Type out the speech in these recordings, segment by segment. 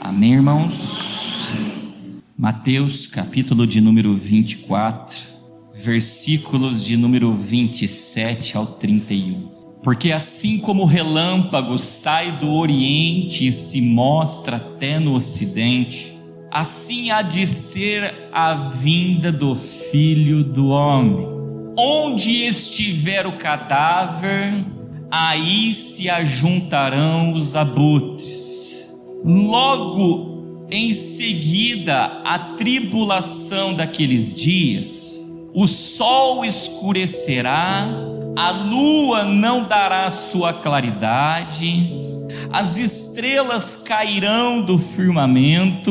Amém, irmãos? Mateus, capítulo de número 24, versículos de número 27 ao 31. Porque assim como o relâmpago sai do Oriente e se mostra até no Ocidente, assim há de ser a vinda do Filho do Homem. Onde estiver o cadáver, aí se ajuntarão os abutres. Logo em seguida à tribulação daqueles dias, o sol escurecerá, a lua não dará sua claridade, as estrelas cairão do firmamento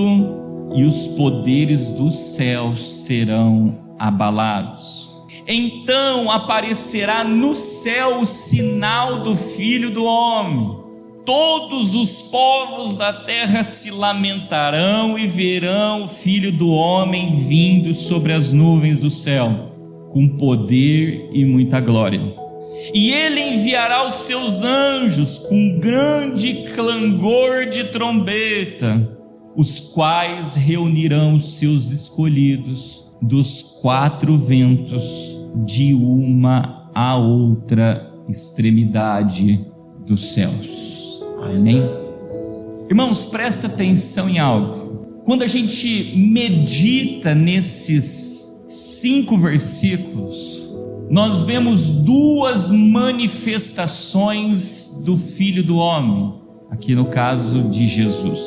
e os poderes dos céus serão abalados. Então aparecerá no céu o sinal do Filho do Homem. Todos os povos da terra se lamentarão e verão o Filho do Homem vindo sobre as nuvens do céu, com poder e muita glória. E ele enviará os seus anjos com grande clangor de trombeta, os quais reunirão os seus escolhidos dos quatro ventos, de uma a outra extremidade dos céus. Amém? Irmãos, presta atenção em algo. Quando a gente medita nesses 5 versículos, nós vemos duas manifestações do Filho do Homem, aqui no caso de Jesus.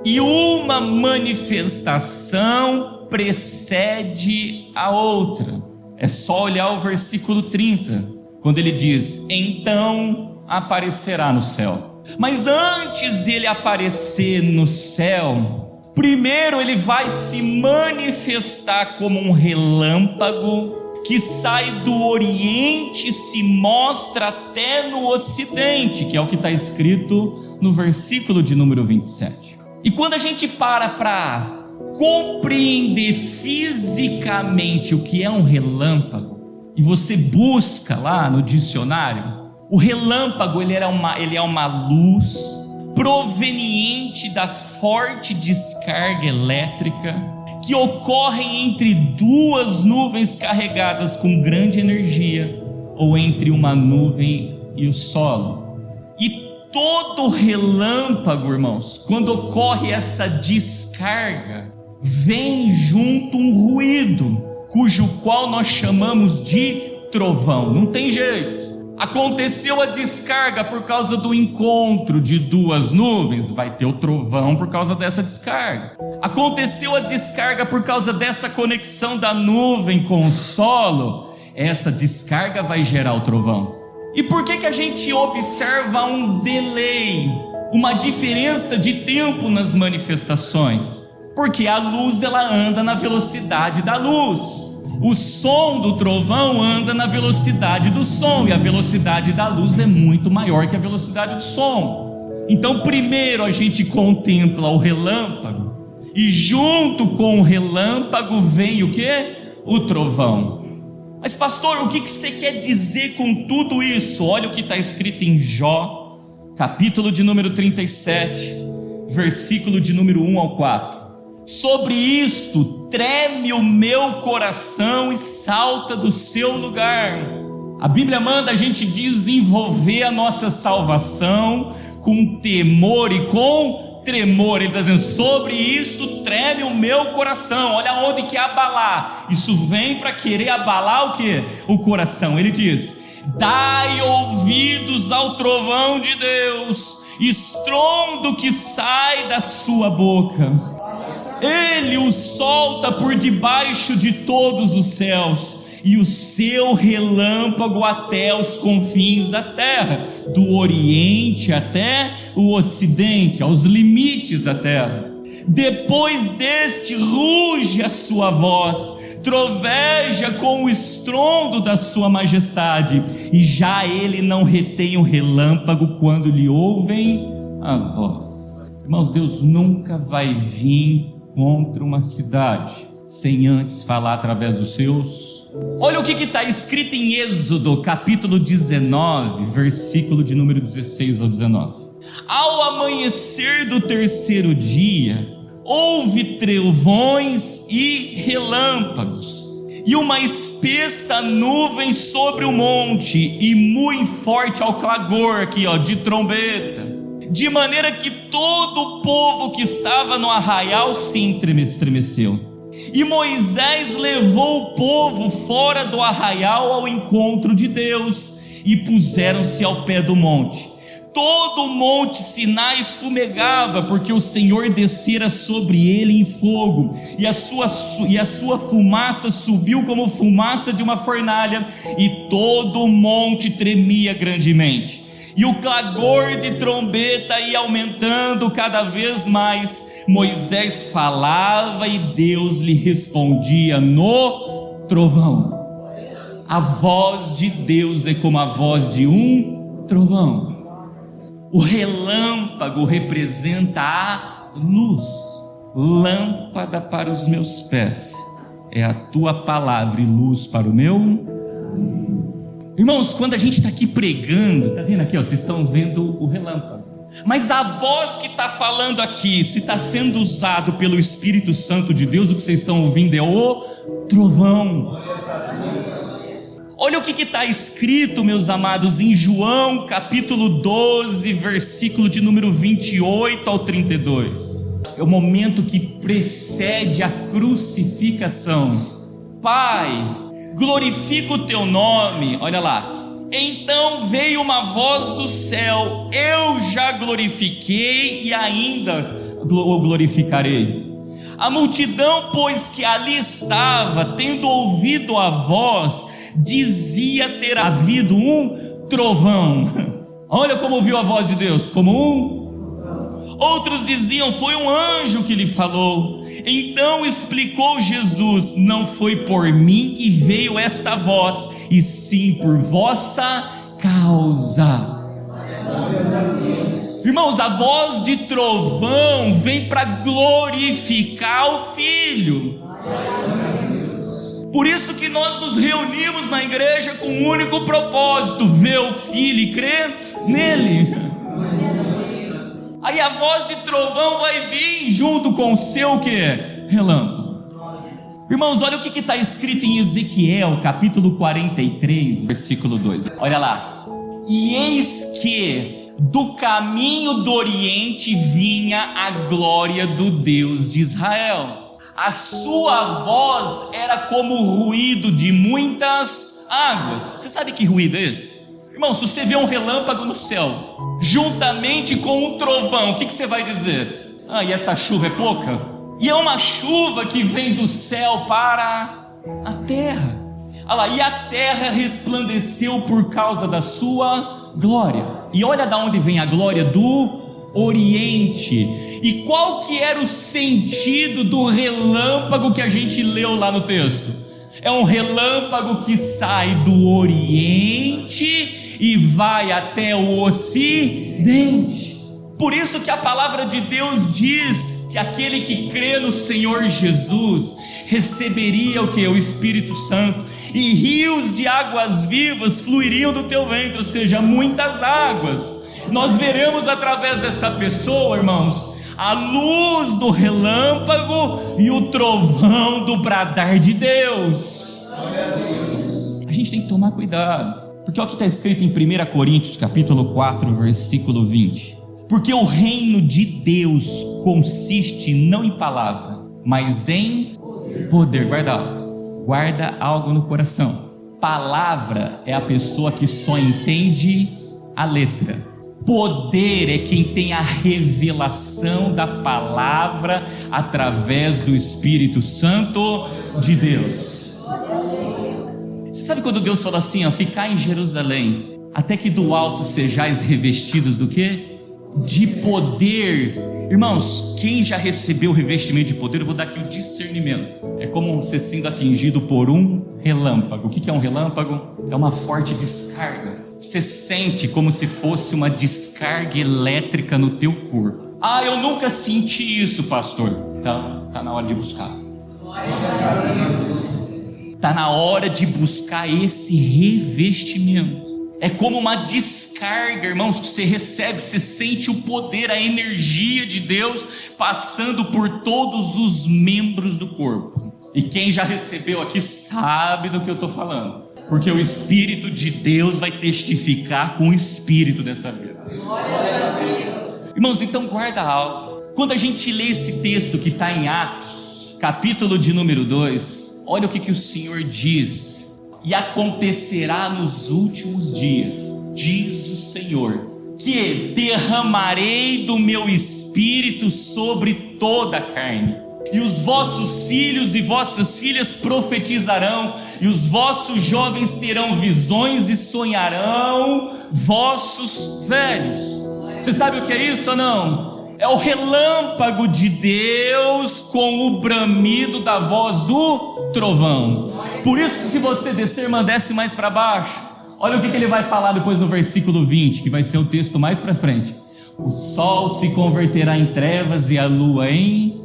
E uma manifestação precede a outra. É só olhar o versículo 30, quando ele diz: então aparecerá no céu. Mas antes dele aparecer no céu, primeiro ele vai se manifestar como um relâmpago que sai do Oriente e se mostra até no Ocidente, que é o que está escrito no versículo de número 27. E quando a gente para compreender fisicamente o que é um relâmpago, e você busca lá no dicionário, o relâmpago ele é uma luz proveniente da forte descarga elétrica que ocorre entre duas nuvens carregadas com grande energia, ou entre uma nuvem e o solo. E todo relâmpago, irmãos, quando ocorre essa descarga, vem junto um ruído, cujo qual nós chamamos de trovão. Não tem jeito. Aconteceu a descarga por causa do encontro de duas nuvens, vai ter o trovão por causa dessa descarga. Aconteceu a descarga por causa dessa conexão da nuvem com o solo, essa descarga vai gerar o trovão. E por que a gente observa um delay, uma diferença de tempo nas manifestações? Porque a luz ela anda na velocidade da luz. O som do trovão anda na velocidade do som, e a velocidade da luz é muito maior que a velocidade do som. Então primeiro a gente contempla o relâmpago, e junto com o relâmpago vem o quê? O trovão. Mas pastor, o que você quer dizer com tudo isso? Olha o que está escrito em Jó, capítulo de número 37, versículo de número 1 ao 4. Sobre isto treme o meu coração e salta do seu lugar. A Bíblia manda a gente desenvolver a nossa salvação com temor e com tremor. Ele está dizendo: sobre isto treme o meu coração. Olha onde que é abalar. Isso vem para querer abalar o quê? O coração. Ele diz: dai ouvidos ao trovão de Deus, estrondo que sai da sua boca. Ele o solta por debaixo de todos os céus, e o seu relâmpago até os confins da terra, do Oriente até o Ocidente, aos limites da terra. Depois deste ruge a sua voz, troveja com o estrondo da sua majestade, e já ele não retém o relâmpago quando lhe ouvem a voz. Irmãos, Deus nunca vai vir contra uma cidade sem antes falar através dos seus. Olha o que está escrito em Êxodo capítulo 19, versículo de número 16 ao 19. Ao amanhecer do terceiro dia, houve trovões e relâmpagos, e uma espessa nuvem sobre o monte, e muito forte ao clagor aqui, de trombeta, de maneira que todo o povo que estava no arraial se estremeceu. E Moisés levou o povo fora do arraial ao encontro de Deus, e puseram-se ao pé do monte. Todo o monte Sinai fumegava, porque o Senhor descera sobre ele em fogo, e a sua fumaça subiu como fumaça de uma fornalha, e todo o monte tremia grandemente. E o clagor de trombeta ia aumentando cada vez mais. Moisés falava e Deus lhe respondia no trovão. A voz de Deus é como a voz de um trovão. O relâmpago representa a luz. Lâmpada para os meus pés é a tua palavra e luz para o meu. Irmãos, quando a gente está aqui pregando, está vendo aqui, vocês estão vendo o relâmpago. Mas a voz que está falando aqui, se está sendo usado pelo Espírito Santo de Deus, o que vocês estão ouvindo é o trovão. Olha o que está escrito, meus amados, em João capítulo 12, versículo de número 28 ao 32. É o momento que precede a crucificação. Pai, glorifica o teu nome. Olha lá. Então veio uma voz do céu: eu já glorifiquei e ainda o glorificarei. A multidão, pois, que ali estava, tendo ouvido a voz, dizia ter havido um trovão. Olha como ouviu a voz de Deus, como um. Outros diziam: foi um anjo que lhe falou. Então explicou Jesus: não foi por mim que veio esta voz, e sim por vossa causa. Irmãos, a voz de trovão vem para glorificar o Filho. Por isso que nós nos reunimos na igreja com um único propósito: ver o Filho e crer nele. Aí a voz de trovão vai vir junto com o seu quê? Relâmpago. Irmãos, olha o que está escrito em Ezequiel capítulo 43, versículo 2. Olha lá. E eis que do caminho do Oriente vinha a glória do Deus de Israel. A sua voz era como o ruído de muitas águas. Você sabe que ruído é esse? Irmão, se você vê um relâmpago no céu, juntamente com um trovão, o que você vai dizer? E essa chuva é pouca? E é uma chuva que vem do céu para a terra. Olha lá, e a terra resplandeceu por causa da sua glória. E olha de onde vem a glória: do Oriente. E qual que era o sentido do relâmpago que a gente leu lá no texto? É um relâmpago que sai do Oriente e vai até o Ocidente. Por isso que a palavra de Deus diz que aquele que crê no Senhor Jesus receberia o que? O Espírito Santo, e rios de águas vivas fluiriam do teu ventre, ou seja, muitas águas. Nós veremos através dessa pessoa, irmãos, a luz do relâmpago e o trovão do bradar de Deus. A gente tem que tomar cuidado, porque olha o que está escrito em 1 Coríntios capítulo 4, versículo 20. Porque o reino de Deus consiste não em palavra, mas em poder. Guarda algo no coração. Palavra é a pessoa que só entende a letra. Poder é quem tem a revelação da palavra através do Espírito Santo de Deus. Você sabe quando Deus falou assim, ficai em Jerusalém, até que do alto sejais revestidos do quê? De poder. Irmãos, quem já recebeu o revestimento de poder, eu vou dar aqui o discernimento. É como você sendo atingido por um relâmpago. O que é um relâmpago? É uma forte descarga. Você sente como se fosse uma descarga elétrica no teu corpo. Eu nunca senti isso, pastor. Então, está na hora de buscar. Está na hora de buscar esse revestimento. É como uma descarga, irmãos, que você recebe, você sente o poder, a energia de Deus passando por todos os membros do corpo. E quem já recebeu aqui sabe do que eu estou falando, porque o Espírito de Deus vai testificar com o Espírito dessa vida. Irmãos, então guarda algo. Quando a gente lê esse texto que está em Atos, capítulo de número 2, olha o que o Senhor diz. E acontecerá nos últimos dias, diz o Senhor, que derramarei do meu Espírito sobre toda a carne. E os vossos filhos e vossas filhas profetizarão, e os vossos jovens terão visões e sonharão vossos velhos. Você sabe o que é isso ou não? É o relâmpago de Deus com o bramido da voz do trovão. Por isso que se você descer, desce mais para baixo. Olha o que ele vai falar depois no versículo 20, que vai ser o texto mais para frente. O sol se converterá em trevas e a lua em...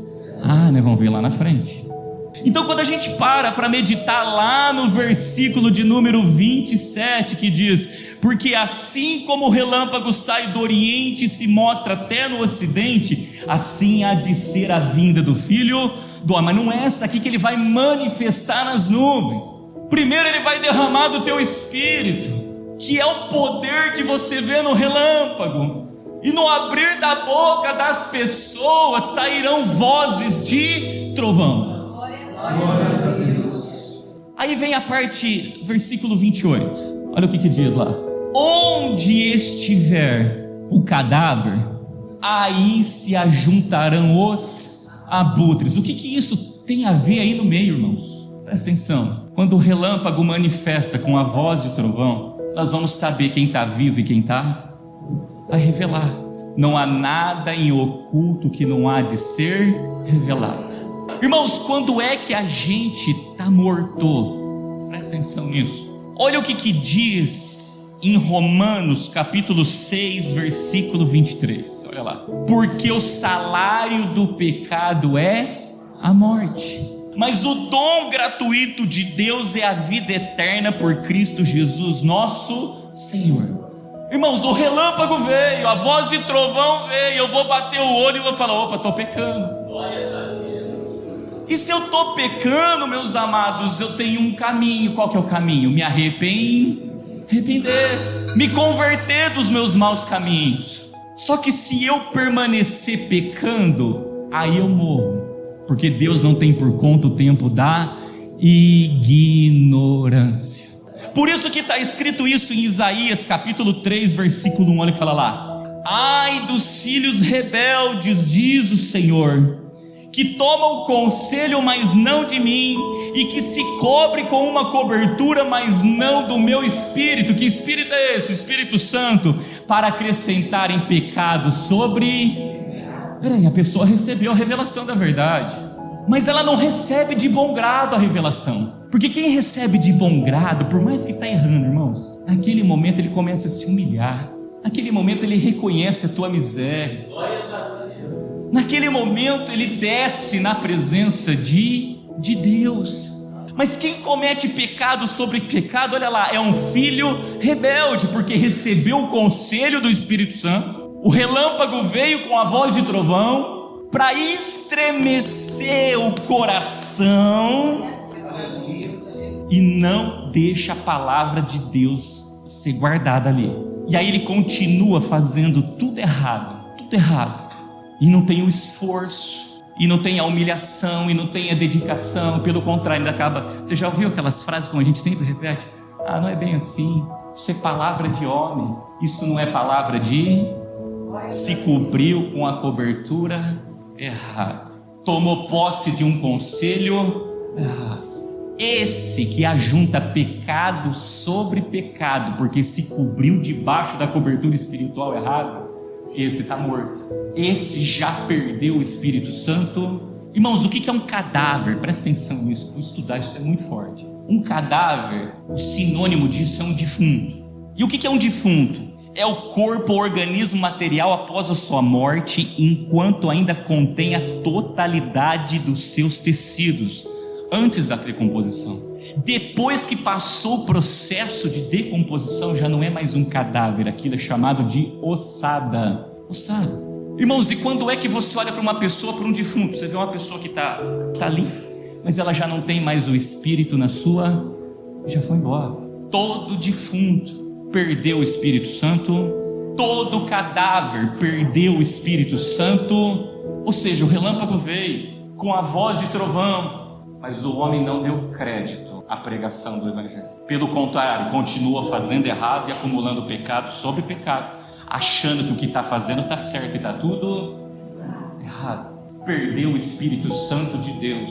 nós vamos ver lá na frente. Então quando a gente para meditar lá no versículo de número 27, que diz: porque assim como o relâmpago sai do oriente e se mostra até no ocidente, assim há de ser a vinda do Filho do Homem. Mas não é essa aqui que ele vai manifestar nas nuvens. Primeiro ele vai derramar do teu espírito, que é o poder que você vê no relâmpago. E no abrir da boca das pessoas sairão vozes de trovão. Glórias a Deus. Aí vem a parte, versículo 28. Olha o que diz lá. Onde estiver o cadáver, aí se ajuntarão os abutres. O que isso tem a ver aí no meio, irmãos? Presta atenção. Quando o relâmpago manifesta com a voz de trovão, nós vamos saber quem está vivo e quem vai revelar. Não há nada em oculto que não há de ser revelado. Irmãos, quando é que a gente está morto? Presta atenção nisso. Olha o que diz em Romanos capítulo 6, versículo 23. Olha lá. Porque o salário do pecado é a morte, mas o dom gratuito de Deus é a vida eterna por Cristo Jesus, nosso Senhor. Irmãos, o relâmpago veio, a voz de trovão veio, eu vou bater o olho e vou falar: opa, estou pecando. Glórias a Deus. E se eu estou pecando, meus amados, eu tenho um caminho. Qual que é o caminho? Me arrepender, me converter dos meus maus caminhos. Só que se eu permanecer pecando, aí eu morro, porque Deus não tem por conta o tempo da ignorância. Por isso que está escrito isso em Isaías capítulo 3, versículo 1, olha que fala lá: ai dos filhos rebeldes, diz o Senhor, que tomam conselho, mas não de mim, e que se cobre com uma cobertura, mas não do meu espírito. Que espírito é esse? O Espírito Santo, para acrescentarem pecado sobre... Peraí, a pessoa recebeu a revelação da verdade, mas ela não recebe de bom grado a revelação. Porque quem recebe de bom grado, por mais que está errando, irmãos, naquele momento ele começa a se humilhar, naquele momento ele reconhece a tua miséria, naquele momento ele desce na presença de Deus. Mas quem comete pecado sobre pecado, olha lá, é um filho rebelde, porque recebeu o conselho do Espírito Santo. O relâmpago veio com a voz de trovão para estremecer o coração e não deixa a palavra de Deus ser guardada ali. E aí ele continua fazendo tudo errado, e não tem o esforço, e não tem a humilhação, e não tem a dedicação. Pelo contrário, ainda acaba... Você já ouviu aquelas frases como a gente sempre repete? Não é bem assim, isso é palavra de homem, isso não é palavra de... Se cobriu com a cobertura errada, tomou posse de um conselho errado. Esse que ajunta pecado sobre pecado, porque se cobriu debaixo da cobertura espiritual errada, esse está morto. Esse já perdeu o Espírito Santo. Irmãos, o que é um cadáver? Presta atenção nisso, vou estudar, isso é muito forte. Um cadáver, o sinônimo disso é um defunto. E o que é um defunto? É o corpo, o organismo material após a sua morte, enquanto ainda contém a totalidade dos seus tecidos, antes da decomposição. Depois que passou o processo de decomposição, já não é mais um cadáver, aquilo é chamado de ossada. Ossada. Irmãos, e quando é que você olha para uma pessoa, para um defunto? Você vê uma pessoa que está ali, mas ela já não tem mais o espírito na sua, já foi embora. Todo defunto perdeu o Espírito Santo, todo cadáver perdeu o Espírito Santo, ou seja, o relâmpago veio com a voz de trovão, mas o homem não deu crédito à pregação do Evangelho. Pelo contrário, continua fazendo errado e acumulando pecado sobre pecado, achando que o que está fazendo está certo e está tudo errado. Perdeu o Espírito Santo de Deus,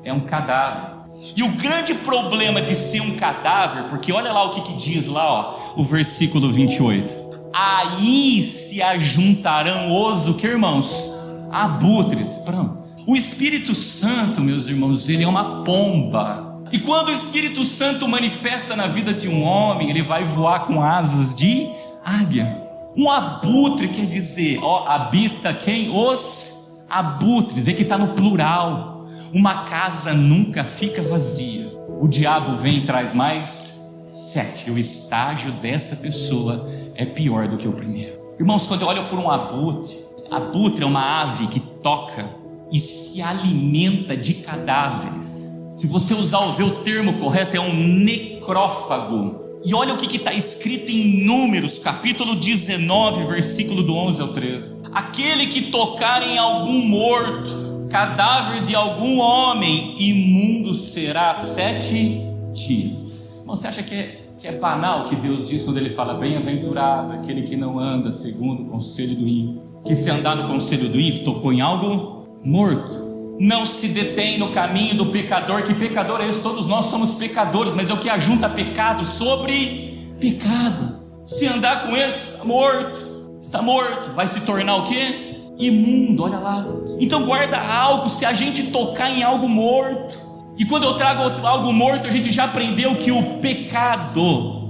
é um cadáver. E o grande problema de ser um cadáver, porque olha lá o que diz lá, ó, o versículo 28. Aí se ajuntarão os, o que, irmãos? Abutres. Pronto. O Espírito Santo, meus irmãos, ele é uma pomba. E quando o Espírito Santo manifesta na vida de um homem, ele vai voar com asas de águia. Um abutre quer dizer, ó, habita quem? Os abutres. Vê que está no plural. Uma casa nunca fica vazia. O diabo vem e traz mais 7. O estágio dessa pessoa é pior do que o primeiro. Irmãos, quando eu olho por um abutre, abutre é uma ave que toca e se alimenta de cadáveres. Se você usar o termo correto, é um necrófago. E olha o que está escrito em Números, capítulo 19, versículo do 11 ao 13. Aquele que tocar em algum morto, cadáver de algum homem, imundo será 7 dias. Irmão, você acha que é banal o que Deus diz quando Ele fala bem-aventurado aquele que não anda segundo o conselho do ímpio? Que se andar no conselho do ímpio, tocou em algo morto. Não se detém no caminho do pecador. Que pecador é esse? Todos nós somos pecadores, mas é o que ajunta pecado sobre pecado. Se andar com esse, está morto. Está morto, vai se tornar o quê? Imundo, olha lá. Então guarda algo, se a gente tocar em algo morto. E quando eu trago algo morto, a gente já aprendeu que o pecado,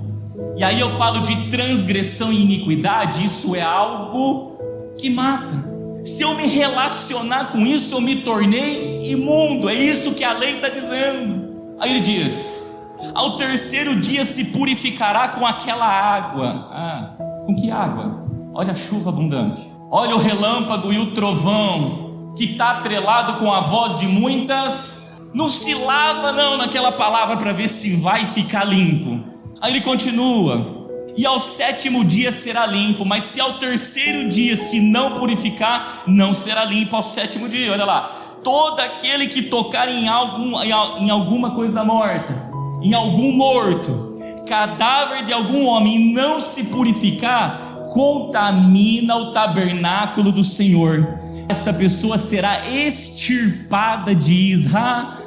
e aí eu falo de transgressão e iniquidade, isso é algo que mata. Se eu me relacionar com isso, eu me tornei imundo. É isso que a lei está dizendo. Aí ele diz: ao terceiro dia se purificará com aquela água. Com que água? Olha a chuva abundante, olha o relâmpago e o trovão, que está atrelado com a voz de muitas. Não se lava não naquela palavra para ver se vai ficar limpo. Aí ele continua: e ao 7º dia será limpo, mas se ao terceiro dia se não purificar, não será limpo ao 7º dia. Olha lá: todo aquele que tocar em alguma coisa morta, em algum morto, cadáver de algum homem, e não se purificar, contamina o tabernáculo do Senhor. Esta pessoa será extirpada de Israel.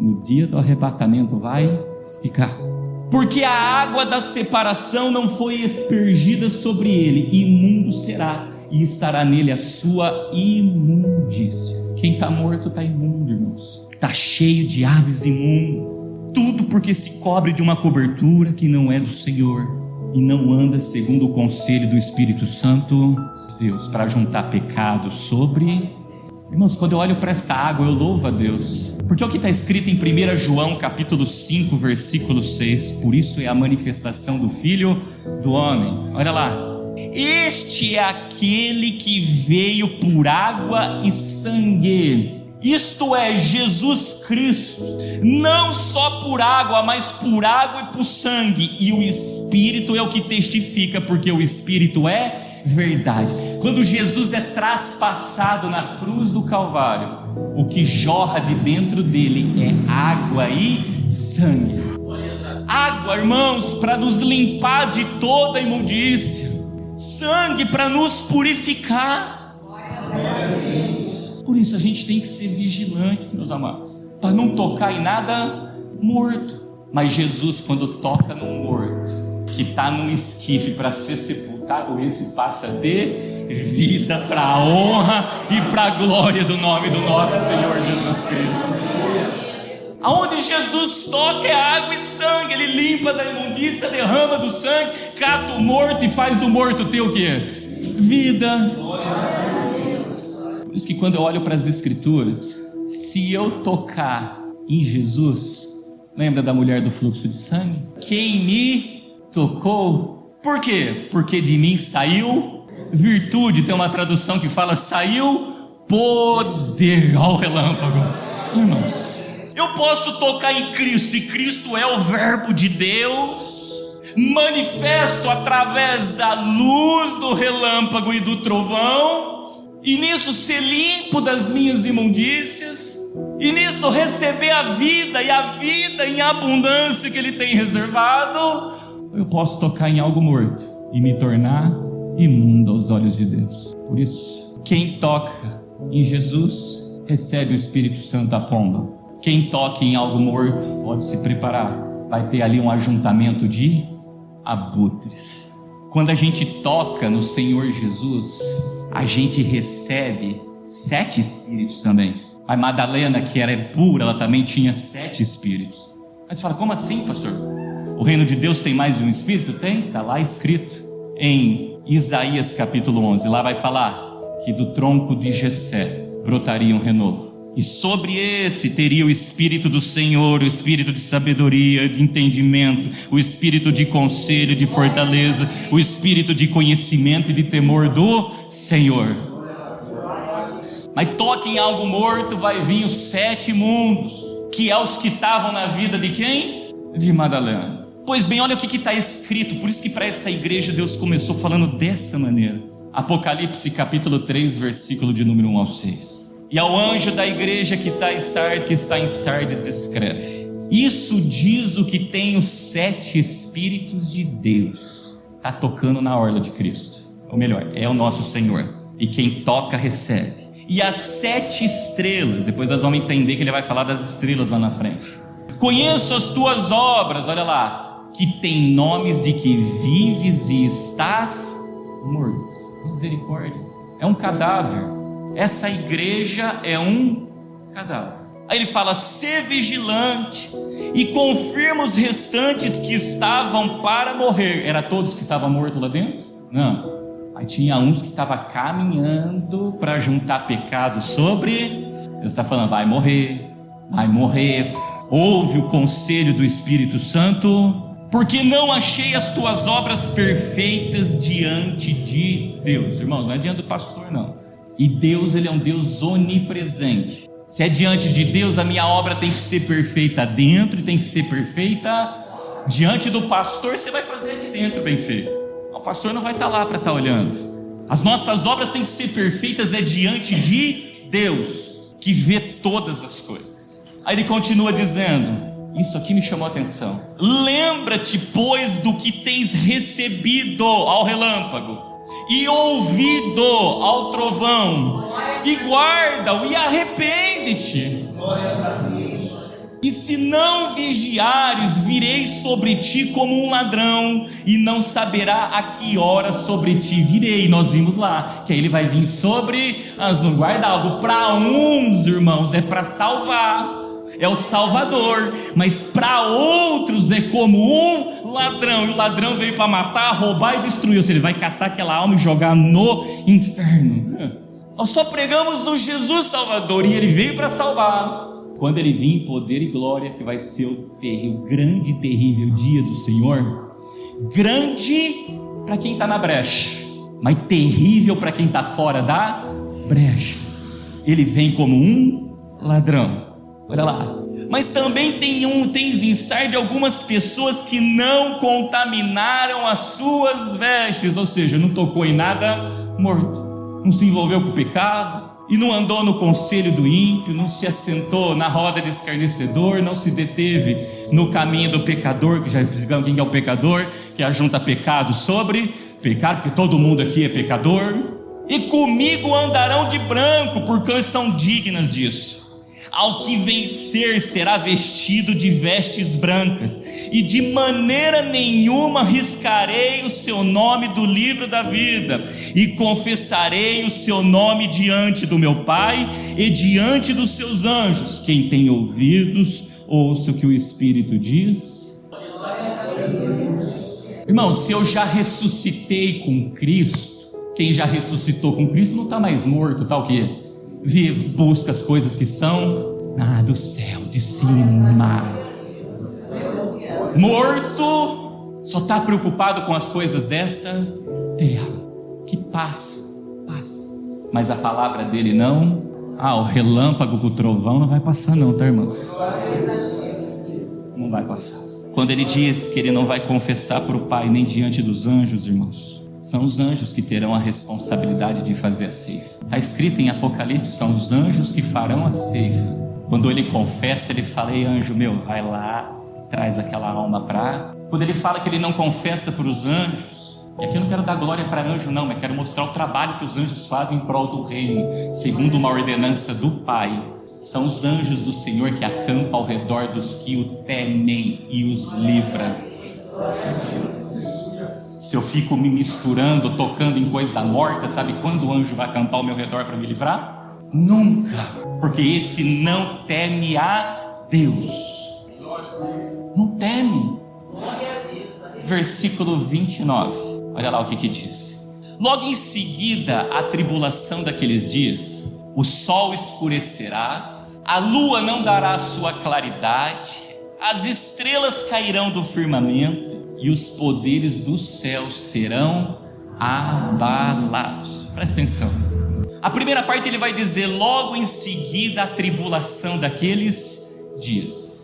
No dia do arrebatamento vai ficar, porque a água da separação não foi aspergida sobre ele. Imundo será, e estará nele a sua imundícia. Quem está morto está imundo, irmãos. Está cheio de aves imundas. Tudo porque se cobre de uma cobertura que não é do Senhor e não anda segundo o conselho do Espírito Santo de Deus, para juntar pecado sobre. Irmãos, quando eu olho para essa água, eu louvo a Deus, porque é o que está escrito em 1 João capítulo 5, versículo 6. Por isso é a manifestação do Filho do Homem. Olha lá: este é aquele que veio por água e sangue, isto é, Jesus Cristo, não só por água, mas por água e por sangue, e o Espírito é o que testifica, porque o Espírito é verdade. Quando Jesus é traspassado na cruz do Calvário, o que jorra de dentro dele é água e sangue. Água, irmãos, para nos limpar de toda imundícia, sangue para nos purificar. Por isso a gente tem que ser vigilantes, meus amados, para não tocar em nada morto. Mas Jesus, quando toca num morto que está num esquife para ser sepultado, esse passa de vida para a honra e para a glória do nome do nosso Senhor Jesus Cristo. Aonde Jesus toca é água e sangue. Ele limpa da imundícia, derrama do sangue, cata o morto e faz do morto ter o quê? Vida. Por isso que quando eu olho para as Escrituras, se eu tocar em Jesus. Lembra da mulher do fluxo de sangue? Quem me tocou? Por quê? Porque de mim saiu virtude. Tem uma tradução que fala: saiu poder. Olha o relâmpago. Irmãos, eu posso tocar em Cristo, e Cristo é o verbo de Deus, manifesto através da luz do relâmpago e do trovão, e nisso ser limpo das minhas imundícias, e nisso receber a vida, e a vida em abundância que Ele tem reservado. Eu posso tocar em algo morto e me tornar imundo aos olhos de Deus. Por isso, quem toca em Jesus recebe o Espírito Santo à pomba. Quem toca em algo morto pode se preparar, vai ter ali um ajuntamento de abutres. Quando a gente toca no Senhor Jesus, a gente recebe 7 espíritos também. A Madalena, que era pura, ela também tinha 7 espíritos. Mas você fala: como assim, pastor? O reino de Deus tem mais de um espírito? Tem, está lá escrito em Isaías capítulo 11. Lá vai falar que do tronco de Jessé brotaria um renovo, e sobre esse teria o Espírito do Senhor, o Espírito de sabedoria, de entendimento, o Espírito de conselho, de fortaleza, o Espírito de conhecimento e de temor do Senhor. Mas toque em algo morto, vai vir os 7 imundos, que é os que estavam na vida de quem? De Madalena. Pois bem, olha o que está escrito. Por isso que para essa igreja Deus começou falando dessa maneira. Apocalipse capítulo 3, versículo de número 1 ao 6. E ao anjo da igreja que está em Sardes escreve: isso diz o que tem os 7 Espíritos de Deus. Está tocando na orla de Cristo, ou melhor, é o nosso Senhor, e quem toca recebe. E as 7 estrelas, depois nós vamos entender que ele vai falar das estrelas lá na frente. Conheço as tuas obras, olha lá, que tem nomes de que vives e estás morto. Misericórdia, é um cadáver. Essa igreja é um cadáver. Aí ele fala: sê vigilante e confirma os restantes que estavam para morrer. Era todos que estavam mortos lá dentro? Não. Aí tinha uns que estavam caminhando para juntar pecado sobre. Deus está falando: vai morrer, vai morrer. Ouve o conselho do Espírito Santo, porque não achei as tuas obras perfeitas diante de Deus. Irmãos, não é diante do pastor, não. E Deus, Ele é um Deus onipresente. Se é diante de Deus, a minha obra tem que ser perfeita dentro e tem que ser perfeita diante do pastor. Você vai fazer aqui dentro bem feito. O pastor não vai estar lá para estar olhando. As nossas obras têm que ser perfeitas diante de Deus, que vê todas as coisas. Aí ele continua dizendo: isso aqui me chamou a atenção. Lembra-te, pois, do que tens recebido ao relâmpago e ouvido ao trovão, e guarda-o e arrepende-te. E se não vigiares, virei sobre ti como um ladrão, e não saberá a que hora sobre ti virei. Nós vimos lá que aí ele vai vir sobre as nuvens. Guarda algo. Para uns, irmãos, é para salvar, é o Salvador, mas para outros é como um ladrão, e o ladrão veio para matar, roubar e destruir. Ou seja, ele vai catar aquela alma e jogar no inferno. Nós só pregamos o Jesus Salvador, e ele veio para salvar. Quando ele vir em poder e glória, que vai ser o grande e terrível dia do Senhor. Grande para quem está na brecha, mas terrível para quem está fora da brecha. Ele vem como um ladrão. Olha lá. Mas também tens em Sardes algumas pessoas que não contaminaram as suas vestes, ou seja, não tocou em nada morto, não se envolveu com o pecado, e não andou no conselho do ímpio, não se assentou na roda de escarnecedor, não se deteve no caminho do pecador, que já explicamos quem é o pecador, que ajunta pecado sobre pecado, porque todo mundo aqui é pecador. E comigo andarão de branco, porque são dignas disso. Ao que vencer será vestido de vestes brancas, e de maneira nenhuma riscarei o seu nome do livro da vida, e confessarei o seu nome diante do meu Pai e diante dos seus anjos. Quem tem ouvidos, ouça o que o Espírito diz. Irmão, se eu já ressuscitei com Cristo, quem já ressuscitou com Cristo não está mais morto, está o quê? Vivo, busca as coisas que são do céu, de cima. Morto, só está preocupado com as coisas desta terra, que passa. Mas a palavra dele não. O relâmpago com o trovão não vai passar não, tá, irmão? Não vai passar. Quando ele diz que ele não vai confessar para o Pai nem diante dos anjos, irmãos, são os anjos que terão a responsabilidade de fazer a ceifa. Está escrito em Apocalipse, são os anjos que farão a ceifa. Quando ele confessa, ele fala: ei, anjo meu, vai lá, traz aquela alma para... Quando ele fala que ele não confessa para os anjos, e aqui eu não quero dar glória para anjo não, mas quero mostrar o trabalho que os anjos fazem em prol do reino, segundo uma ordenança do Pai. São os anjos do Senhor que acampam ao redor dos que o temem e os livra. Se eu fico me misturando, tocando em coisa morta, sabe quando o anjo vai acampar ao meu redor para me livrar? Nunca, porque esse não teme a Deus. Não teme. Versículo 29, olha lá o que diz. Logo em seguida, a tribulação daqueles dias, o sol escurecerá, a lua não dará sua claridade, as estrelas cairão do firmamento e os poderes do céu serão abalados. Presta atenção. A primeira parte ele vai dizer: logo em seguida a tribulação daqueles dias.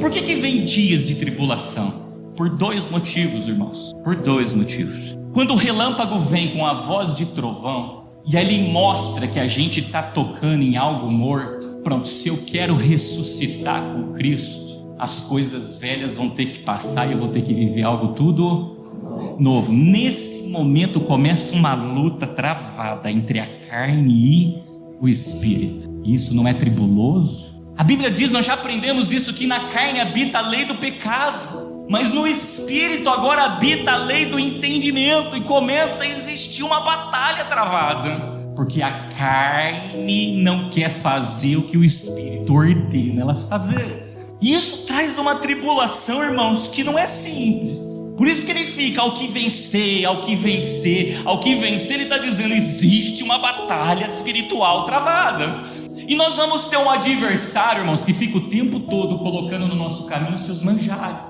Por que vem dias de tribulação? Por dois motivos, irmãos. Por dois motivos. Quando o relâmpago vem com a voz de trovão, e aí ele mostra que a gente está tocando em algo morto. Pronto, se eu quero ressuscitar com Cristo, as coisas velhas vão ter que passar e eu vou ter que viver algo tudo novo. Nesse momento começa uma luta travada entre a carne e o espírito. Isso não é tribuloso? A Bíblia diz, nós já aprendemos isso, que na carne habita a lei do pecado, mas no espírito agora habita a lei do entendimento, e começa a existir uma batalha travada, porque a carne não quer fazer o que o espírito ordena ela fazer. E isso traz uma tribulação, irmãos, que não é simples. Por isso que ele fica: ao que vencer, ao que vencer, ao que vencer. Ele está dizendo, existe uma batalha espiritual travada. E nós vamos ter um adversário, irmãos, que fica o tempo todo colocando no nosso caminho os seus manjares,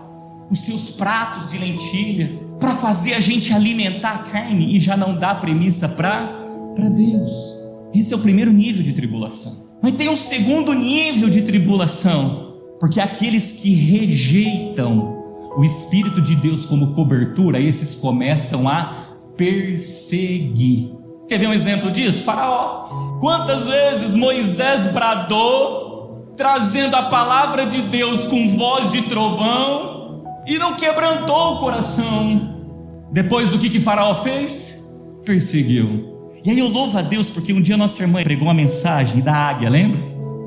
os seus pratos de lentilha, para fazer a gente alimentar a carne e já não dá premissa para Deus. Esse é o primeiro nível de tribulação. Mas tem um segundo nível de tribulação, porque aqueles que rejeitam o Espírito de Deus como cobertura, esses começam a perseguir. Quer ver um exemplo disso? Faraó. Quantas vezes Moisés bradou, trazendo a palavra de Deus com voz de trovão, e não quebrantou o coração. Depois do que Faraó fez? Perseguiu. E aí eu louvo a Deus, porque um dia nossa irmã pregou uma mensagem da águia, lembra?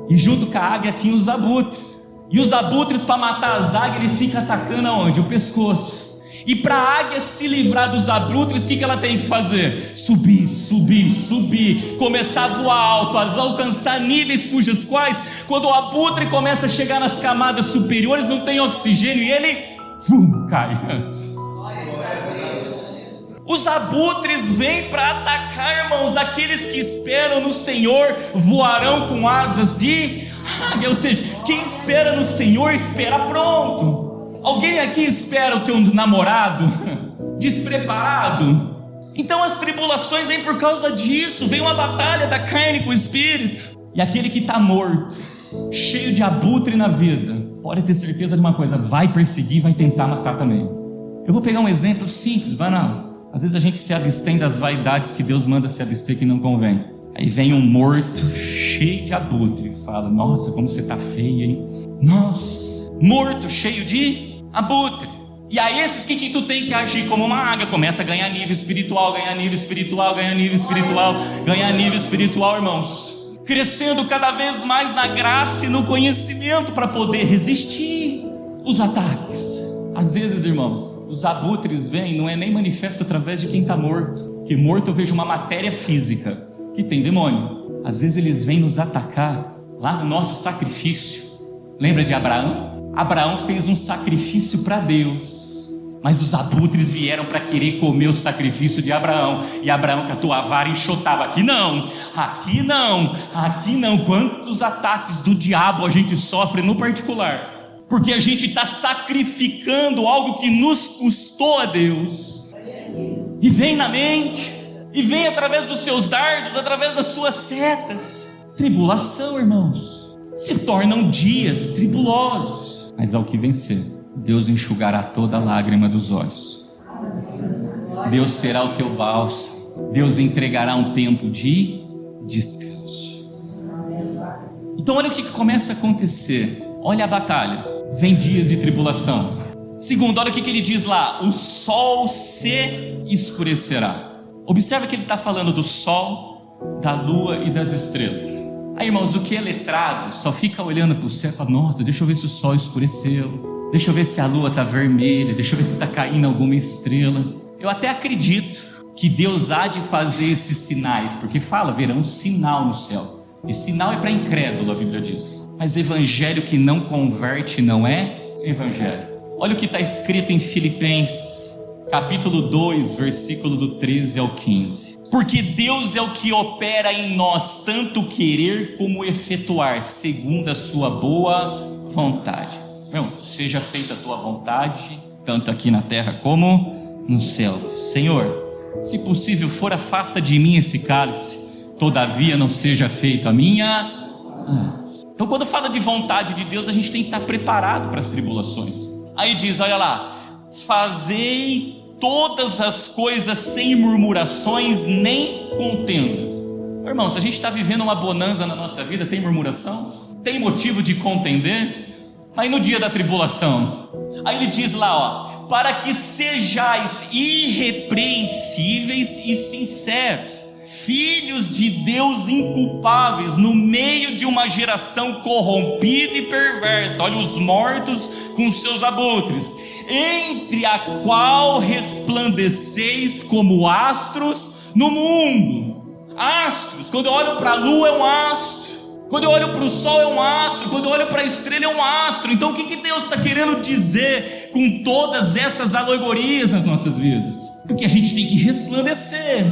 E junto com a águia tinha os abutres. E os abutres, para matar as águias, eles ficam atacando aonde? O pescoço. E para a águia se livrar dos abutres, o que ela tem que fazer? Subir, subir, subir, começar a voar alto, a alcançar níveis cujos quais, quando o abutre começa a chegar nas camadas superiores, não tem oxigênio e ele cai. Os abutres vêm para atacar, irmãos. Aqueles que esperam no Senhor voarão com asas de águia. Ou seja, quem espera no Senhor espera pronto. Alguém aqui espera o teu namorado despreparado? Então as tribulações vêm por causa disso. Vem uma batalha da carne com o espírito. E aquele que está morto, cheio de abutre na vida, pode ter certeza de uma coisa: vai perseguir, vai tentar matar também. Eu vou pegar um exemplo simples, banal. Às vezes a gente se abstém das vaidades que Deus manda se abster, que não convém. Aí vem um morto cheio de abutre e fala: nossa, como você está feia, hein? Nossa, morto cheio de abutre. E aí esses que tu tem que agir como uma águia, começa a ganhar nível espiritual, ganhar nível espiritual, ganhar nível espiritual, ganhar nível espiritual, irmãos, crescendo cada vez mais na graça e no conhecimento para poder resistir os ataques. Às vezes, irmãos, os abutres vêm, não é nem manifesto através de quem está morto, porque morto eu vejo uma matéria física que tem demônio. Às vezes eles vêm nos atacar lá no nosso sacrifício. Lembra de Abraão? Abraão fez um sacrifício para Deus, Mas os abutres vieram para querer comer o sacrifício de Abraão. E Abraão com a tua vara enxotava. Aqui não, aqui não, aqui não. Quantos ataques do diabo a gente sofre no particular? Porque a gente está sacrificando algo que nos custou a Deus. E vem na mente, e vem através dos seus dardos, através das suas setas. Tribulação, irmãos, se tornam dias tribulosos. Mas ao que vencer, Deus enxugará toda a lágrima dos olhos. Deus terá o teu bálsamo. Deus entregará um tempo de descanso. Então olha o que começa a acontecer. Olha a batalha. Vem dias de tribulação. Segundo, olha o que ele diz lá. O sol se escurecerá. Observa que ele está falando do sol, da lua e das estrelas. Aí, irmãos, o que é letrado só fica olhando para o céu e fala: nossa, deixa eu ver se o sol escureceu. Deixa eu ver se a lua está vermelha, deixa eu ver se está caindo alguma estrela. Eu até acredito que Deus há de fazer esses sinais, porque fala, verão um sinal no céu. E sinal é para incrédulo, a Bíblia diz. Mas evangelho que não converte não é evangelho. Olha o que está escrito em Filipenses, capítulo 2, versículo do 13 ao 15. Porque Deus é o que opera em nós, tanto querer como efetuar, segundo a sua boa vontade. Meu, seja feita a tua vontade, tanto aqui na terra como no céu. Senhor, se possível for, afasta de mim esse cálice, todavia não seja feito a minha. Então quando fala de vontade de Deus, a gente tem que estar preparado para as tribulações. Aí diz, olha lá, fazei todas as coisas sem murmurações nem contendas. Irmão, se a gente está vivendo uma bonança na nossa vida, tem murmuração? Tem motivo de contender? Aí no dia da tribulação, aí ele diz lá, ó, para que sejais irrepreensíveis e sinceros, filhos de Deus inculpáveis, no meio de uma geração corrompida e perversa. Olha os mortos com seus abutres, entre a qual resplandeceis como astros no mundo. Astros, quando eu olho para a lua é um astro. Quando eu olho para o sol é um astro, quando eu olho para a estrela é um astro. Então o que Deus está querendo dizer com todas essas alegorias nas nossas vidas? Porque a gente tem que resplandecer.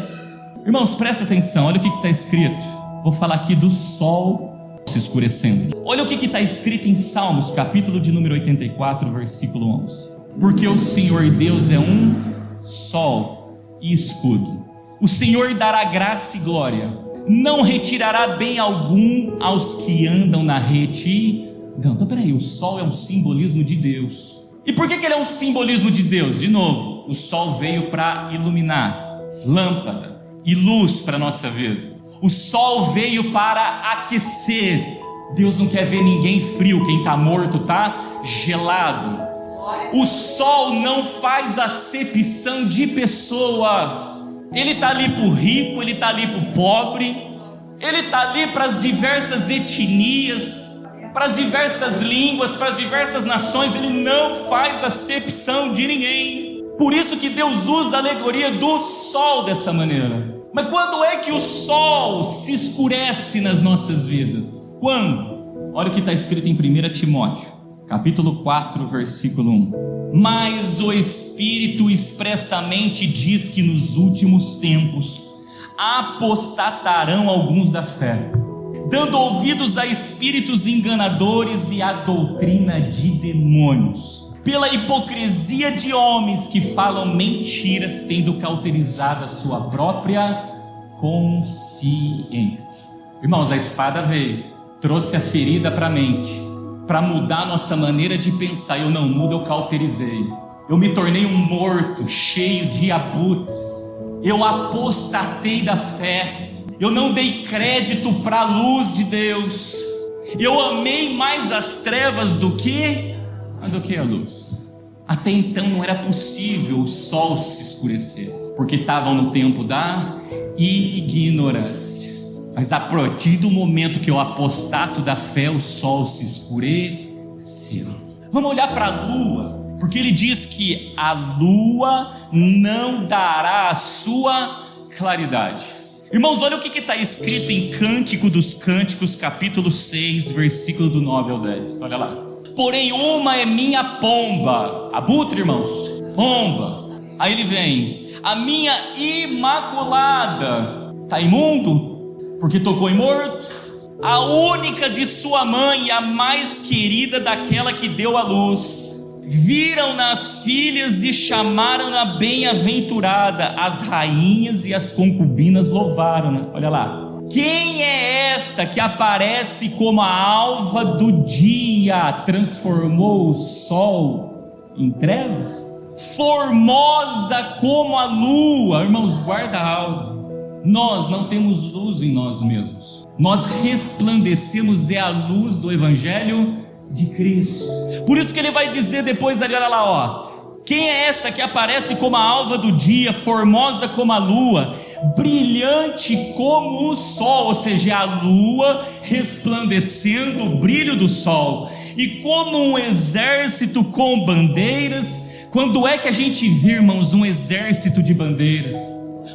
Irmãos, presta atenção, olha o que está escrito. Vou falar aqui do sol se escurecendo. Olha o que está escrito em Salmos, capítulo de número 84, versículo 11. Porque o Senhor Deus é um sol e escudo. O Senhor dará graça e glória. Não retirará bem algum aos que andam na retidão. Então peraí, o sol é um simbolismo de Deus. E por que ele é um simbolismo de Deus? De novo, o sol veio para iluminar, lâmpada e luz para a nossa vida. O sol veio para aquecer. Deus não quer ver ninguém frio, quem está morto está gelado. O sol não faz acepção de pessoas. Ele está ali para o rico, ele está ali para o pobre, ele está ali para as diversas etnias, para as diversas línguas, para as diversas nações. Ele não faz acepção de ninguém. Por isso que Deus usa a alegoria do sol dessa maneira. Mas quando é que o sol se escurece nas nossas vidas? Quando? Olha o que está escrito em 1 Timóteo, capítulo 4, versículo 1. Mas o Espírito expressamente diz que nos últimos tempos apostatarão alguns da fé, dando ouvidos a espíritos enganadores e à doutrina de demônios, pela hipocrisia de homens que falam mentiras, tendo cauterizado a sua própria consciência. Irmãos, a espada veio, trouxe a ferida para a mente, para mudar nossa maneira de pensar. Eu não mudo, eu cauterizei. Eu me tornei um morto, cheio de abutres. Eu apostatei da fé. Eu não dei crédito para a luz de Deus. Eu amei mais as trevas do que a luz. Até então não era possível o sol se escurecer, porque estavam no tempo da ignorância. Mas a partir do momento que eu apostato da fé, o sol se escureceu. Vamos olhar para a lua, porque ele diz que a lua não dará a sua claridade. Irmãos, olha o que está escrito em Cântico dos Cânticos, capítulo 6, versículo do 9 ao 10. Olha lá. Porém uma é minha pomba, abutre, irmãos, pomba. Aí ele vem: a minha imaculada está imundo, porque tocou em morto. A única de sua mãe, a mais querida daquela que deu à luz. Viram-na as filhas e chamaram-na bem-aventurada. As rainhas e as concubinas louvaram-na. Olha lá. Quem é esta que aparece como a alva do dia, transformou o sol em trevas? Formosa como a lua. Irmãos, guarda algo. Nós não temos luz em nós mesmos. Nós resplandecemos a luz do Evangelho de Cristo. Por isso que ele vai dizer depois ali, olha lá, ó. Quem é esta que aparece como a alva do dia, formosa como a lua, brilhante como o sol? Ou seja, a lua resplandecendo o brilho do sol. E como um exército com bandeiras. Quando é que a gente vê, irmãos, um exército de bandeiras?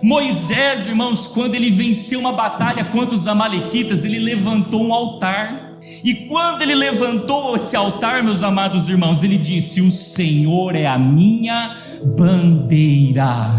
Moisés, irmãos, quando ele venceu uma batalha contra os amalequitas, ele levantou um altar. E quando ele levantou esse altar, meus amados irmãos, ele disse: o Senhor é a minha bandeira.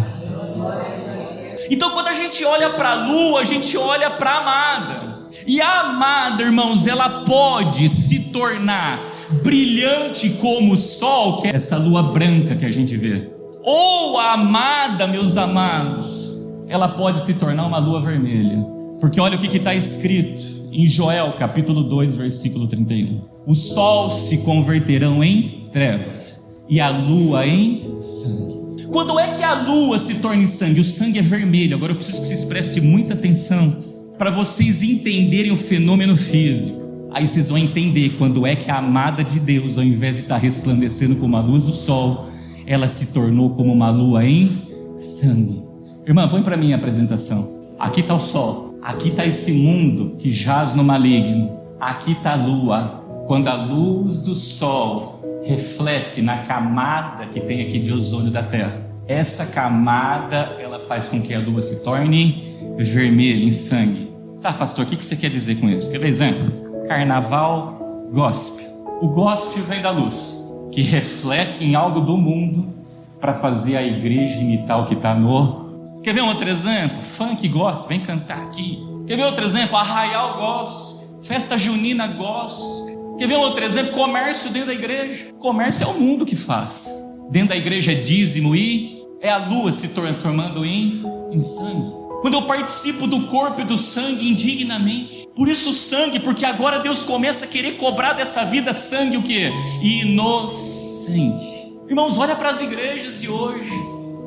Então quando a gente olha para a lua, a gente olha para a amada. E a amada, irmãos, ela pode se tornar brilhante como o sol, que é essa lua branca que a gente vê. Ou a amada, meus amados, ela pode se tornar uma lua vermelha. Porque olha o que está escrito em Joel capítulo 2, versículo 31. O sol se converterão em trevas e a lua em sangue. Quando é que a lua se torna em sangue? O sangue é vermelho. Agora eu preciso que vocês prestem muita atenção para vocês entenderem o fenômeno físico. Aí vocês vão entender quando é que a amada de Deus, ao invés de estar resplandecendo como a luz do sol, ela se tornou como uma lua em sangue. Irmã, põe para mim a apresentação. Aqui está o sol. Aqui está esse mundo que jaz no maligno. Aqui está a lua. Quando a luz do sol reflete na camada que tem aqui de ozônio da Terra, essa camada, ela faz com que a lua se torne vermelha, em sangue. Tá, pastor, o que você quer dizer com isso? Quer ver exemplo? Carnaval gospel. O gospel vem da luz, que reflete em algo do mundo para fazer a igreja imitar o que está no... Quer ver um outro exemplo? Funk gospel, vem cantar aqui. Quer ver outro exemplo? Arraial gospel, festa junina gospel. Quer ver um outro exemplo? Comércio dentro da igreja. Comércio é o mundo que faz. Dentro da igreja é dízimo e é a lua se transformando em sangue. Quando eu participo do corpo e do sangue indignamente. Por isso sangue, porque agora Deus começa a querer cobrar dessa vida sangue o quê? Inocente. Irmãos, olha para as igrejas de hoje,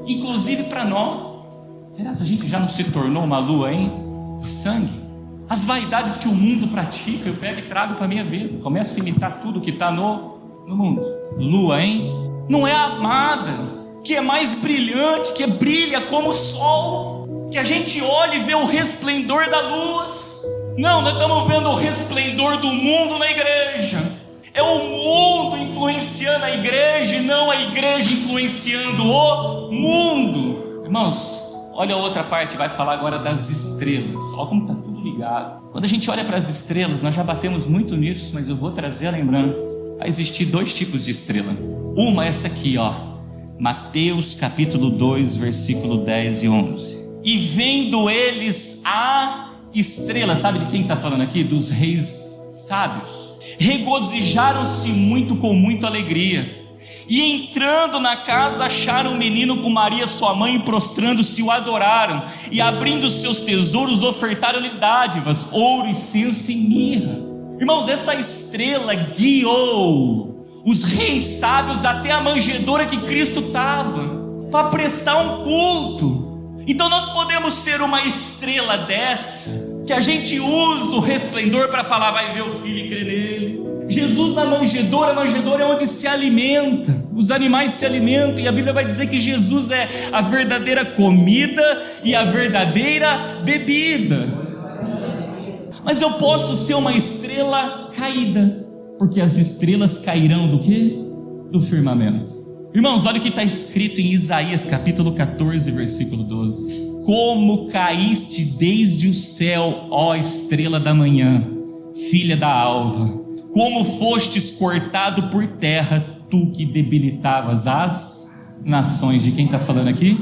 inclusive para nós. Será que a gente já não se tornou uma lua, hein? De sangue? As vaidades que o mundo pratica, eu pego e trago para a minha vida. Começo a imitar tudo que está no mundo. Lua, hein? Não é a amada, que é mais brilhante, que brilha como o sol, que a gente olha e vê o resplendor da luz. Não, nós estamos vendo o resplendor do mundo na igreja. É o mundo influenciando a igreja e não a igreja influenciando o mundo. Irmãos, olha a outra parte, vai falar agora das estrelas. Olha como está tudo ligado. Quando a gente olha para as estrelas, nós já batemos muito nisso, mas eu vou trazer a lembrança. Vai existir dois tipos de estrela. Uma é essa aqui, ó, Mateus capítulo 2, versículo 10 e 11. E vendo eles a estrela, sabe de quem está falando aqui? Dos reis sábios. Regozijaram-se muito com muita alegria. E entrando na casa, acharam o menino com Maria sua mãe, e prostrando-se o adoraram. E abrindo seus tesouros, ofertaram-lhe dádivas, ouro, incenso e mirra. Irmãos, essa estrela guiou os reis sábios até a manjedoura que Cristo estava, para prestar um culto. Então nós podemos ser uma estrela dessa, que a gente usa o resplendor para falar, vai ver o filho e crer nele. Jesus na manjedoura, a manjedoura é onde se alimenta, os animais se alimentam, e a Bíblia vai dizer que Jesus é a verdadeira comida e a verdadeira bebida. Mas eu posso ser uma estrela caída, porque as estrelas cairão do quê? Do firmamento. Irmãos, olha o que está escrito em Isaías capítulo 14, versículo 12. Como caíste desde o céu, ó estrela da manhã, filha da alva, como fostes cortado por terra, tu que debilitavas as nações. De quem está falando aqui?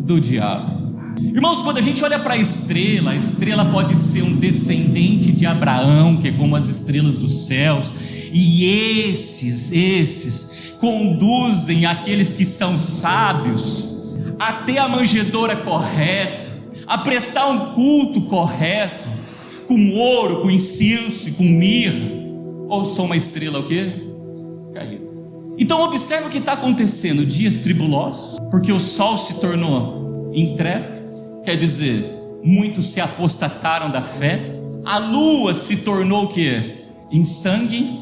Do diabo. Irmãos, quando a gente olha para a estrela pode ser um descendente de Abraão, que é como as estrelas dos céus, e esses conduzem aqueles que são sábios até a manjedoura correta, a prestar um culto correto, com ouro, com incenso e com mirra. Ou sou uma estrela o quê? Caída. Então observe o que está acontecendo: dias tribulosos, porque o sol se tornou em trevas, quer dizer, muitos se apostataram da fé. A lua se tornou o quê? Em sangue,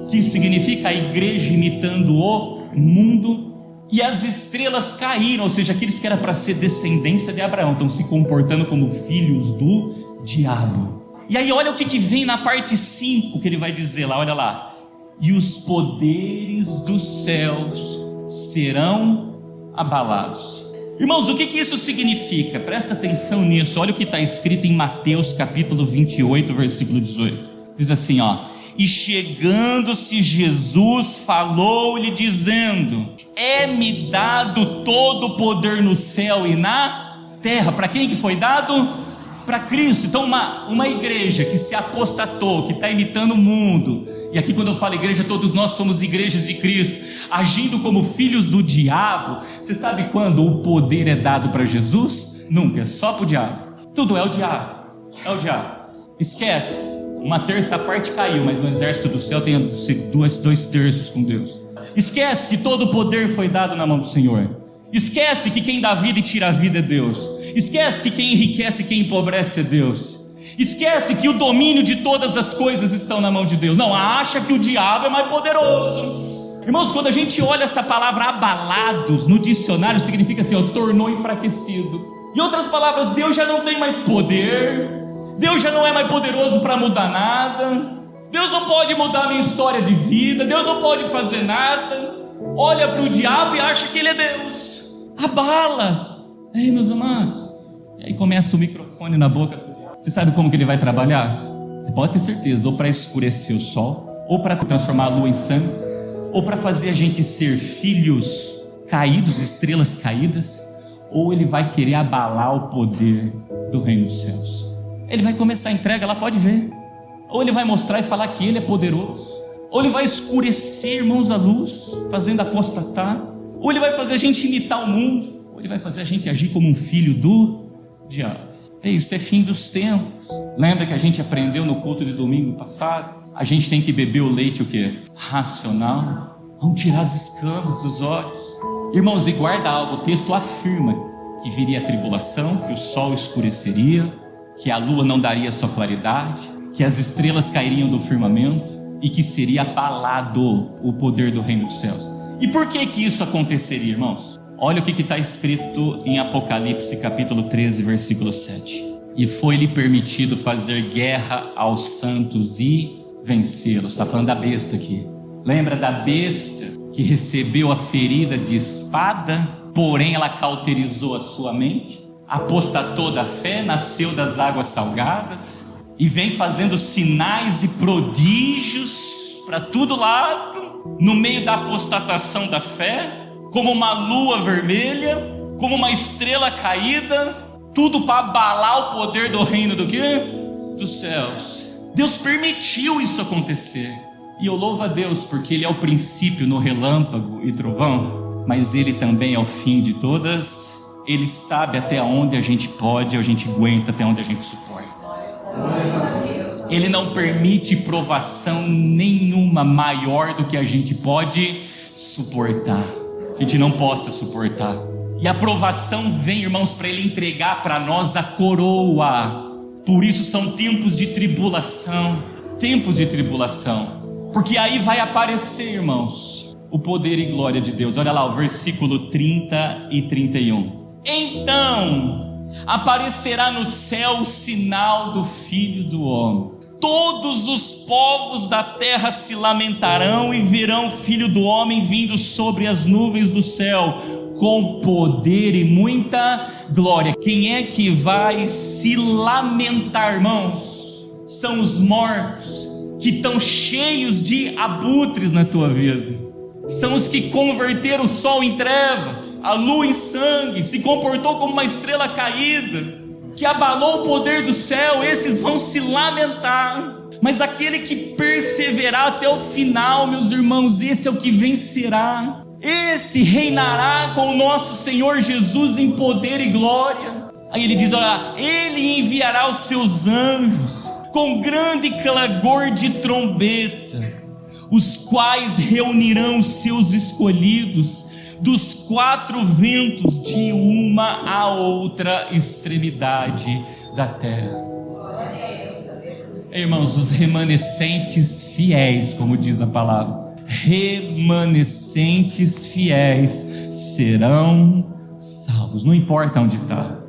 que significa a igreja imitando o mundo. E as estrelas caíram, ou seja, aqueles que eram para ser descendência de Abraão estão se comportando como filhos do diabo. E aí olha o que vem na parte 5 que ele vai dizer lá, olha lá: e os poderes dos céus serão abalados. Irmãos, o que isso significa? Presta atenção nisso. Olha o que está escrito em Mateus capítulo 28, versículo 18. Diz assim, ó: e chegando-se Jesus, falou-lhe dizendo: é-me dado todo o poder no céu e na terra. Para quem que foi dado? Para Cristo. Então uma igreja que se apostatou, que está imitando o mundo, e aqui quando eu falo igreja, todos nós somos igrejas de Cristo, agindo como filhos do diabo. Você sabe quando o poder é dado para Jesus? Nunca, é só para o diabo. Tudo é o diabo, é o diabo. Esquece, uma terça parte caiu, mas no exército do céu tem dois terços com Deus. Esquece que todo o poder foi dado na mão do Senhor. Esquece que quem dá vida e tira a vida é Deus. Esquece que quem enriquece e quem empobrece é Deus. Esquece que o domínio de todas as coisas estão na mão de Deus. Não, acha que o diabo é mais poderoso. Irmãos, quando a gente olha essa palavra abalados no dicionário, significa assim, ó, tornou enfraquecido. Em outras palavras, Deus já não tem mais poder. Deus já não é mais poderoso para mudar nada. Deus não pode mudar a minha história de vida. Deus não pode fazer nada. Olha para o diabo e acha que ele é Deus. Abala. Ei, meus amados. E aí começa o microfone na boca. Você sabe como que ele vai trabalhar? Você pode ter certeza, ou para escurecer o sol, ou para transformar a lua em sangue, ou para fazer a gente ser filhos caídos, estrelas caídas, ou ele vai querer abalar o poder do reino dos céus. Ele vai começar a entrega, ela pode ver. Ou ele vai mostrar e falar que ele é poderoso, ou ele vai escurecer, irmãos, a luz, fazendo apostatar, ou ele vai fazer a gente imitar o mundo, ou ele vai fazer a gente agir como um filho do diabo. Isso é fim dos tempos. Lembra que a gente aprendeu no culto de domingo passado? A gente tem que beber o leite o quê? Racional. Vamos tirar as escamas dos olhos. Irmãos, e guarda algo, o texto afirma que viria a tribulação, que o sol escureceria, que a lua não daria sua claridade, que as estrelas cairiam do firmamento e que seria abalado o poder do reino dos céus. E por que isso aconteceria, irmãos? Olha o que está escrito em Apocalipse capítulo 13, versículo 7. E foi-lhe permitido fazer guerra aos santos e vencê-los. Está falando da besta aqui. Lembra da besta que recebeu a ferida de espada, porém ela cauterizou a sua mente, apostatou da fé, nasceu das águas salgadas e vem fazendo sinais e prodígios para todo lado, no meio da apostatação da fé, como uma lua vermelha, como uma estrela caída, tudo para abalar o poder do reino do quê? Dos céus. Deus permitiu isso acontecer, e eu louvo a Deus porque Ele é o princípio no relâmpago e trovão, mas Ele também é o fim de todas. Ele sabe até onde a gente pode, a gente aguenta, até onde a gente suporta. Ele não permite provação nenhuma maior do que a gente pode suportar. A gente não possa suportar. E a provação vem, irmãos, para Ele entregar para nós a coroa. Por isso são tempos de tribulação. Tempos de tribulação. Porque aí vai aparecer, irmãos, o poder e glória de Deus. Olha lá o versículo 30 e 31. Então aparecerá no céu o sinal do Filho do Homem. Todos os povos da terra se lamentarão e verão o Filho do Homem vindo sobre as nuvens do céu, com poder e muita glória. Quem é que vai se lamentar, irmãos? São os mortos, que estão cheios de abutres na tua vida. São os que converteram o sol em trevas, a lua em sangue, se comportou como uma estrela caída, que abalou o poder do céu. Esses vão se lamentar. Mas aquele que perseverar até o final, meus irmãos, esse é o que vencerá. Esse reinará com o nosso Senhor Jesus em poder e glória. Aí ele diz, olha, ele enviará os seus anjos com grande clangor de trombeta, os quais reunirão os seus escolhidos dos 4 ventos, de uma a outra extremidade da terra. Irmãos, os remanescentes fiéis, como diz a palavra, remanescentes fiéis serão salvos. Não importa onde está,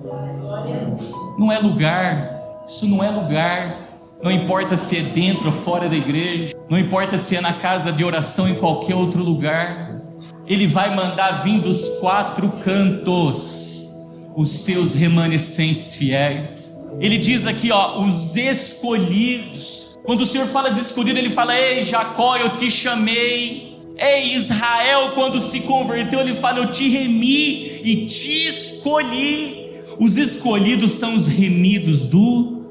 não é lugar, isso não é lugar. Não importa se é dentro ou fora da igreja, não importa se é na casa de oração, em qualquer outro lugar, ele vai mandar vir dos 4 cantos os seus remanescentes fiéis. Ele diz aqui, ó, os escolhidos. Quando o Senhor fala de escolhido, ele fala, ei Jacó, eu te chamei. Ei Israel, quando se converteu, ele fala, eu te remi e te escolhi. Os escolhidos são os remidos do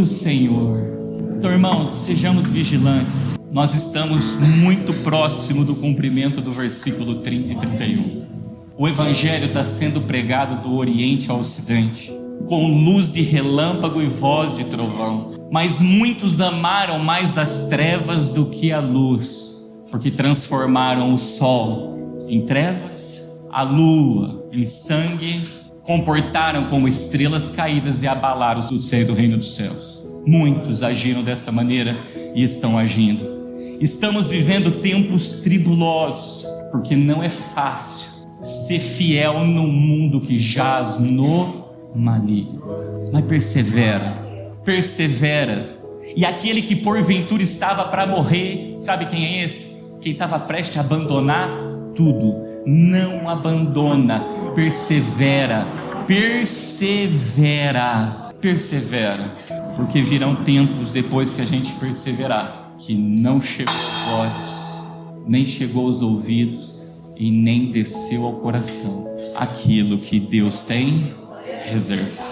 Senhor. Então, irmãos, sejamos vigilantes. Nós estamos muito próximo do cumprimento do versículo 30 e 31. O evangelho está sendo pregado do oriente ao ocidente, com luz de relâmpago e voz de trovão. Mas muitos amaram mais as trevas do que a luz, porque transformaram o sol em trevas, a lua em sangue, comportaram como estrelas caídas e abalaram o seio do reino dos céus. Muitos agiram dessa maneira e estão agindo. Estamos vivendo tempos tribulosos, porque não é fácil ser fiel num mundo que jaz no maligno. Mas persevera. E aquele que porventura estava para morrer, sabe quem é esse? Quem estava prestes a abandonar tudo, não abandona, persevera, porque virão tempos depois que a gente perseverar, que não chegou aos olhos, nem chegou aos ouvidos e nem desceu ao coração aquilo que Deus tem reservado.